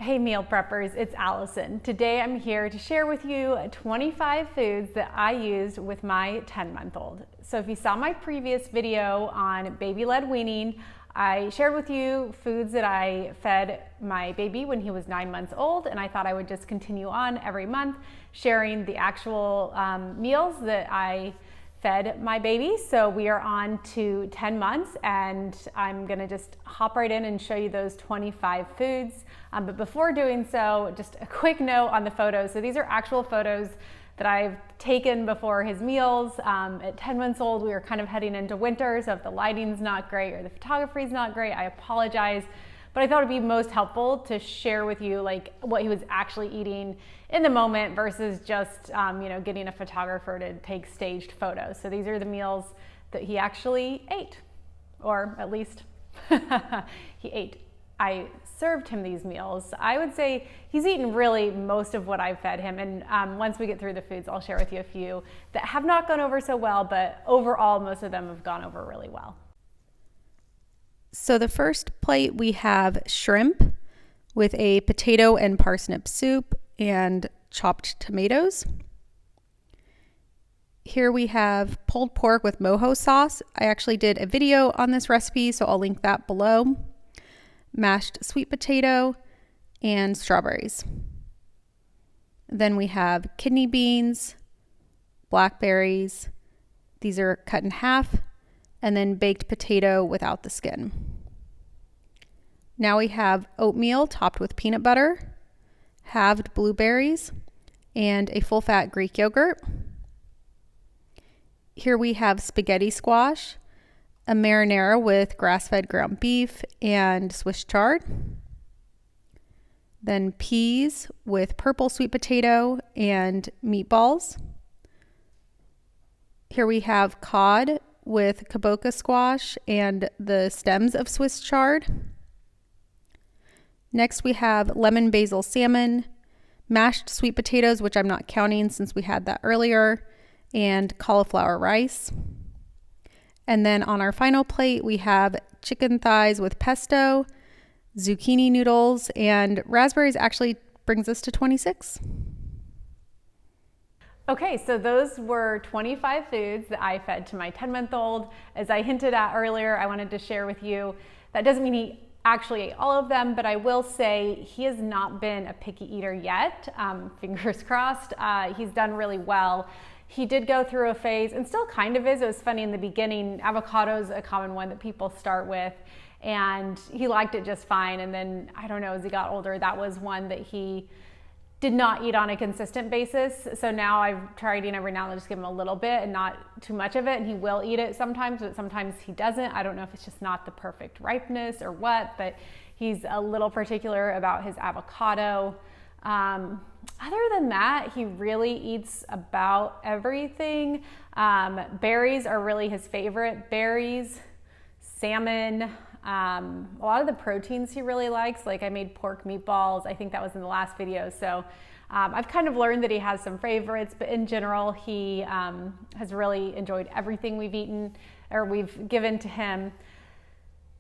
Hey meal preppers, it's Allison. Today I'm here to share with you 25 foods that I used with my 10-month-old. So if you saw my previous video on baby-led weaning, I shared with you foods that I fed my baby when he was 9 months old, and I thought I would just continue on every month sharing the actual meals that I fed my baby. So we are on to 10 months and I'm gonna just hop right in and show you those 25 foods. But before doing so, just a quick note on the photos. So these are actual photos that I've taken before his meals. At 10 months old, we were kind of heading into winter, so if the lighting's not great or the photography is not great, I apologize. But I thought it'd be most helpful to share with you like what he was actually eating in the moment versus just getting a photographer to take staged photos. So these are the meals that he actually ate, or at least he ate. I served him these meals. I would say he's eaten really most of what I've fed him, and once we get through the foods, I'll share with you a few that have not gone over so well, but overall most of them have gone over really well. So the first plate, we have shrimp with a potato and parsnip soup and chopped tomatoes. Here we have pulled pork with mojo sauce. I actually did a video on this recipe, so I'll link that below. Mashed sweet potato and strawberries. Then we have kidney beans, blackberries. These are cut in half. And then baked potato without the skin. Now we have oatmeal topped with peanut butter, halved blueberries, and a full-fat Greek yogurt. Here we have spaghetti squash, a marinara with grass-fed ground beef and Swiss chard. Then peas with purple sweet potato and meatballs. Here we have cod with kabocha squash and the stems of Swiss chard. Next we have lemon basil salmon, mashed sweet potatoes, which I'm not counting since we had that earlier, and cauliflower rice. And then on our final plate we have chicken thighs with pesto, zucchini noodles, and raspberries actually brings us to 26. Okay, so those were 25 foods that I fed to my 10-month-old. As I hinted at earlier, I wanted to share with you, that doesn't mean he actually ate all of them, but I will say he has not been a picky eater yet. Fingers crossed. He's done really well. He did go through a phase, and still kind of is. It was funny in the beginning. Avocado is a common one that people start with, and he liked it just fine. And then, I don't know, as he got older, that was one that he did not eat on a consistent basis. So now I've tried eating every now and then, just give him a little bit and not too much of it. And he will eat it sometimes, but sometimes he doesn't. I don't know if it's just not the perfect ripeness or what, but he's a little particular about his avocado. Other than that, he really eats about everything. Berries are really his favorite. Berries, salmon, a lot of the proteins he really likes, like I made pork meatballs. I think that was in the last video. So I've kind of learned that he has some favorites, but in general, he has really enjoyed everything we've eaten or we've given to him.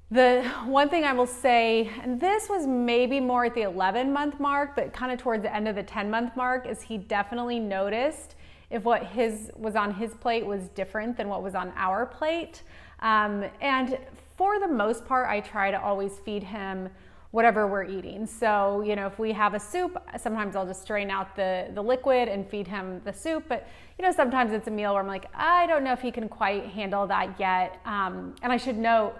The one thing I will say, and this was maybe more at the 11-month mark, but kind of towards the end of the 10-month mark, is he definitely noticed if what was on his plate was different than what was on our plate. And for the most part, I try to always feed him whatever we're eating. So, if we have a soup, sometimes I'll just strain out the liquid and feed him the soup. But, sometimes it's a meal where I'm like, I don't know if he can quite handle that yet. And I should note,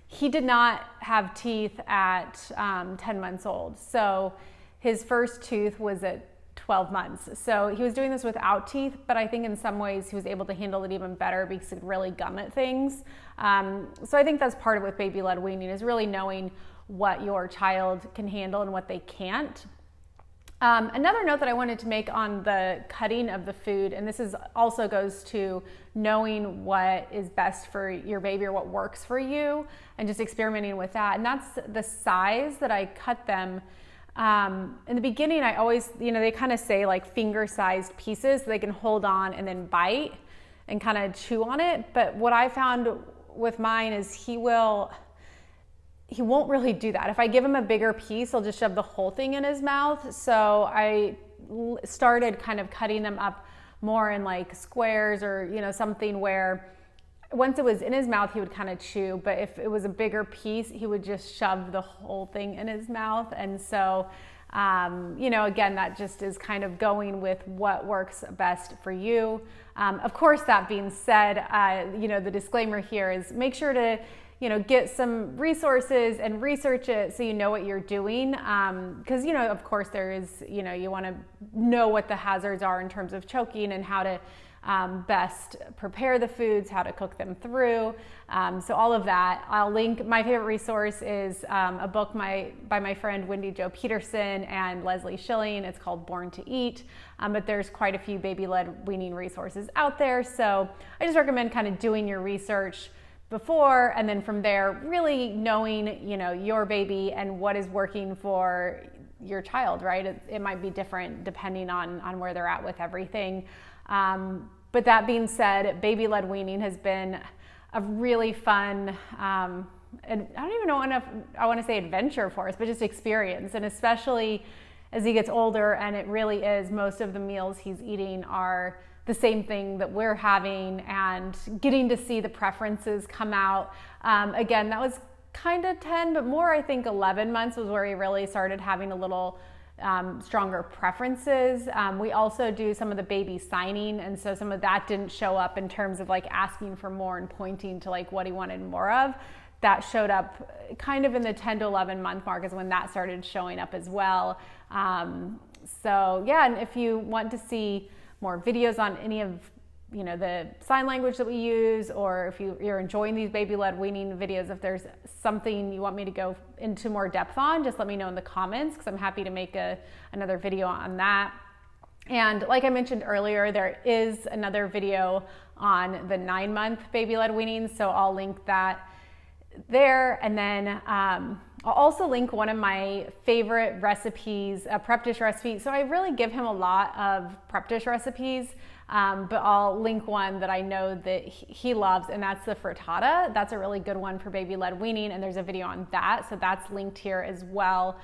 he did not have teeth at 10 months old. So his first tooth was at 12 months. So he was doing this without teeth, but I think in some ways he was able to handle it even better because he could really gum at things. So I think that's part of with baby-led weaning, is really knowing what your child can handle and what they can't. Another note that I wanted to make on the cutting of the food, and this also goes to knowing what is best for your baby or what works for you and just experimenting with that. And that's the size that I cut them. In the beginning, I always, they kind of say like finger-sized pieces so they can hold on and then bite and kind of chew on it. But what I found with mine is he will he won't really do that. If I give him a bigger piece, he'll just shove the whole thing in his mouth. So I started kind of cutting them up more in like squares, or, you know, something where once it was in his mouth, he would kind of chew, but if it was a bigger piece, he would just shove the whole thing in his mouth. And so, you know, again, that just is kind of going with what works best for you. Of course, that being said, you know, the disclaimer here is make sure to, you know, get some resources and research it so you know what you're doing. Because, you know, of course there is, you know, you want to know what the hazards are in terms of choking and how to best prepare the foods, how to cook them through. So all of that, I'll link. My favorite resource is a book by my friend Wendy Jo Peterson and Leslie Schilling. It's called Born to Eat. But there's quite a few baby-led weaning resources out there. So I just recommend kind of doing your research before, and then from there, really knowing, you know, your baby and what is working for your child, right? It might be different depending on where they're at with everything. But that being said, baby-led weaning has been a really fun, and I don't even know if I want to say adventure for us, but just experience. And especially as he gets older, and it really is, most of the meals he's eating are the same thing that we're having, and getting to see the preferences come out. Again, that was kind of 10, but more, I think 11 months was where he really started having a little stronger preferences. We also do some of the baby signing, and so some of that didn't show up in terms of like asking for more and pointing to like what he wanted more of. That showed up kind of in the 10 to 11 month mark is when that started showing up as well. So yeah, and if you want to see more videos on any of, you know, the sign language that we use, or if you're enjoying these baby-led weaning videos, if there's something you want me to go into more depth on, just let me know in the comments, because I'm happy to make another video on that. And like I mentioned earlier, there is another video on the 9-month baby-led weaning, so I'll link that there. And then I'll also link one of my favorite recipes, a prep dish recipe. So I really give him a lot of prep dish recipes, but I'll link one that I know that he loves, and that's the frittata. That's a really good one for baby-led weaning, and there's a video on that, so that's linked here as well.